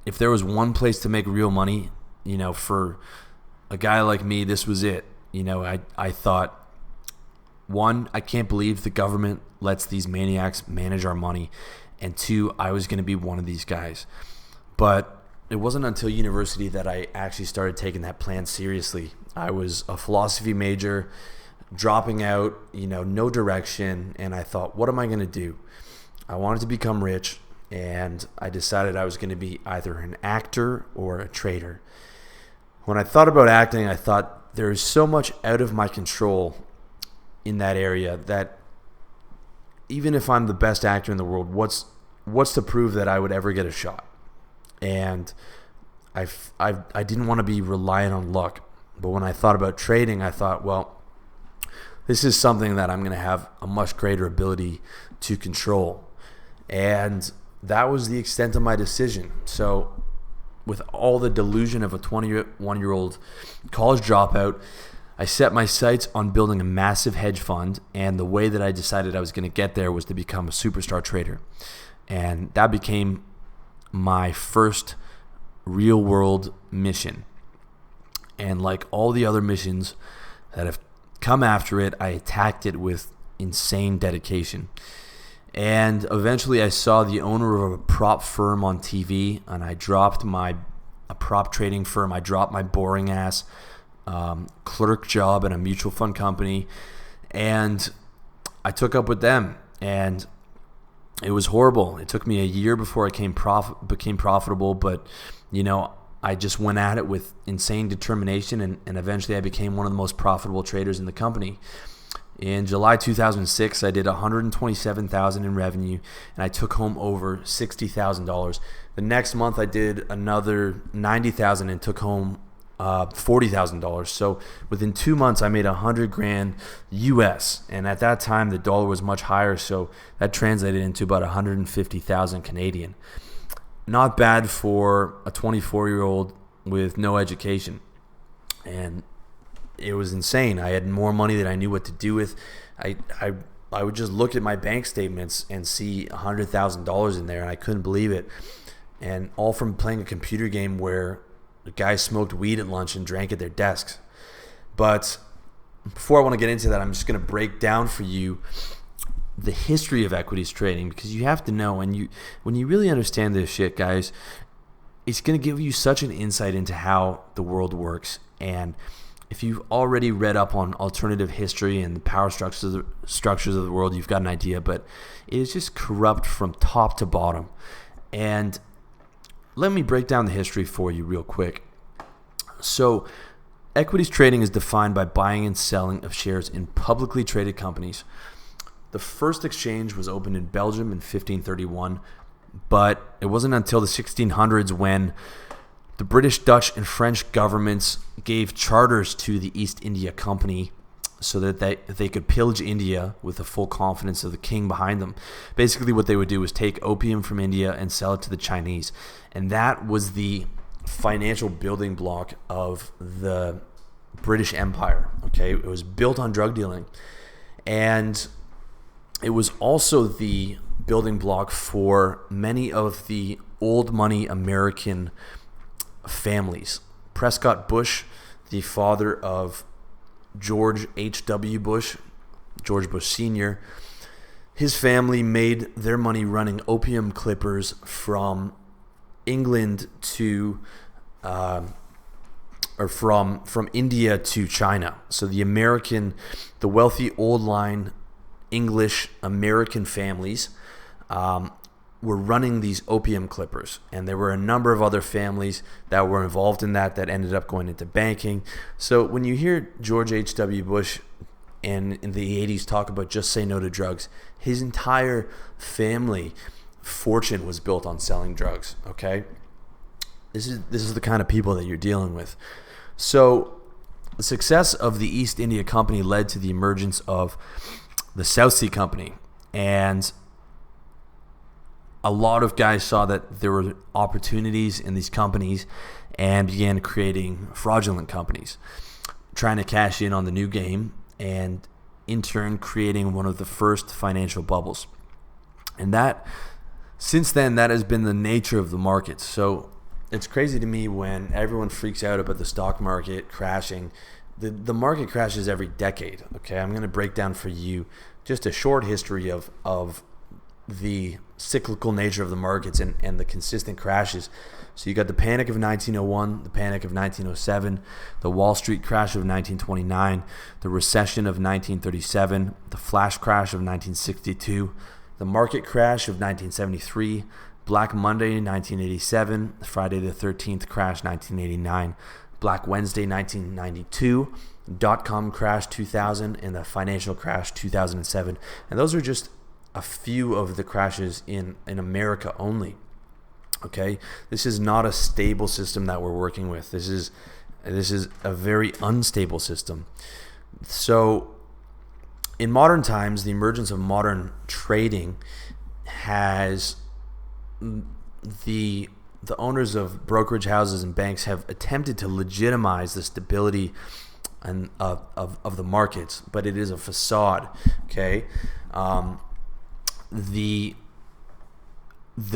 if there was one place to make real money, for a guy like me, this was it. I thought, one, I can't believe the government lets these maniacs manage our money. And two, I was going to be one of these guys. But it wasn't until university that I actually started taking that plan seriously. I was a philosophy major, dropping out, no direction. And I thought, what am I going to do? I wanted to become rich. And I decided I was going to be either an actor or a trader. When I thought about acting, I thought there is so much out of my control in that area that even if I'm the best actor in the world, what's to prove that I would ever get a shot? And I didn't want to be reliant on luck. But when I thought about trading, I thought, well, this is something that I'm going to have a much greater ability to control. And that was the extent of my decision. So with all the delusion of a 21-year-old college dropout, I set my sights on building a massive hedge fund, and the way that I decided I was going to get there was to become a superstar trader. And that became my first real-world mission. And like all the other missions that have come after it, I attacked it with insane dedication. And eventually I saw the owner of a prop firm on TV, and I dropped a prop trading firm. I dropped my boring ass clerk job in a mutual fund company, and I took up with them, and it was horrible. It took me a year before I became profitable, but I just went at it with insane determination, and eventually I became one of the most profitable traders in the company. In July 2006, I did $127,000 in revenue, and I took home over $60,000. The next month, I did another $90,000 and took home $40,000. So within 2 months, I made $100,000 US, and at that time, the dollar was much higher, so that translated into about $150,000 Canadian. Not bad for a 24-year-old with no education, and it was insane. I had more money than I knew what to do with. I would just look at my bank statements and see $100,000 in there, and I couldn't believe it. And all from playing a computer game where the guys smoked weed at lunch and drank at their desks. But before I want to get into that, I'm just going to break down for you the history of equities trading, because you have to know, when you really understand this shit, guys, it's going to give you such an insight into how the world works. And if you've already read up on alternative history and the power structures of the world, you've got an idea, but it is just corrupt from top to bottom. And let me break down the history for you real quick. So, equities trading is defined by buying and selling of shares in publicly traded companies. The first exchange was opened in Belgium in 1531, but it wasn't until the 1600s when the British, Dutch, and French governments gave charters to the East India Company so that they could pillage India with the full confidence of the king behind them. Basically, what they would do was take opium from India and sell it to the Chinese. And that was the financial building block of the British Empire. Okay, it was built on drug dealing. And it was also the building block for many of the old money American families. Prescott Bush, the father of George H.W. Bush, George Bush Sr., his family made their money running opium clippers from England to from India to China. So the wealthy old line English American families were running these opium clippers, and there were a number of other families that were involved in that ended up going into banking. So when you hear George H.W. Bush in the 80s talk about just say no to drugs, his entire family fortune was built on selling drugs. Okay, this is the kind of people that you're dealing with. So the success of the East India Company led to the emergence of the South Sea Company, and a lot of guys saw that there were opportunities in these companies and began creating fraudulent companies, trying to cash in on the new game, and in turn creating one of the first financial bubbles. And that, since then, that has been the nature of the market. So it's crazy to me when everyone freaks out about the stock market crashing. The market crashes every decade. Okay, I'm going to break down for you just a short history of the cyclical nature of the markets and the consistent crashes. So you got the panic of 1901, the panic of 1907, the Wall Street crash of 1929, the recession of 1937, the flash crash of 1962, the market crash of 1973, Black Monday 1987, Friday the 13th crash 1989, Black Wednesday 1992, dot-com crash 2000, and the financial crash 2007. And those are just a few of the crashes in America only. Okay, this is not a stable system that we're working with. This is a very unstable system. So in modern times, the emergence of modern trading has the owners of brokerage houses and banks have attempted to legitimize the stability and of the markets, but it is a facade. Okay, the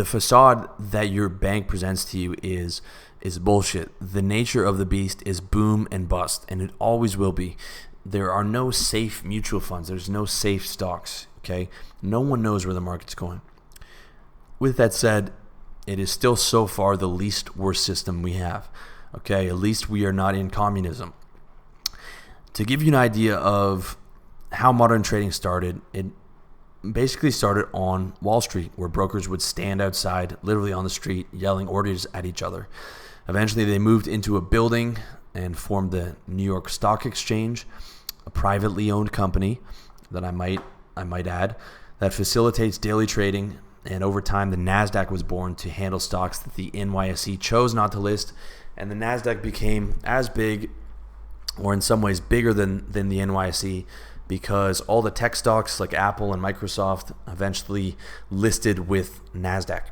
facade that your bank presents to you is bullshit. The nature of the beast is boom and bust, and it always will be. There are no safe mutual funds. There's no safe stocks. Okay, no one knows where the market's going. With that said, it is still so far the least worst system we have. Okay, at least we are not in communism. To give you an idea of how modern trading started, it basically started on Wall Street, where brokers would stand outside, literally on the street, yelling orders at each other. Eventually, they moved into a building and formed the New York Stock Exchange, a privately owned company that I might add, that facilitates daily trading. And over time, the NASDAQ was born to handle stocks that the NYSE chose not to list. And the NASDAQ became as big, or in some ways bigger than the NYSE, because all the tech stocks like Apple and Microsoft eventually listed with NASDAQ.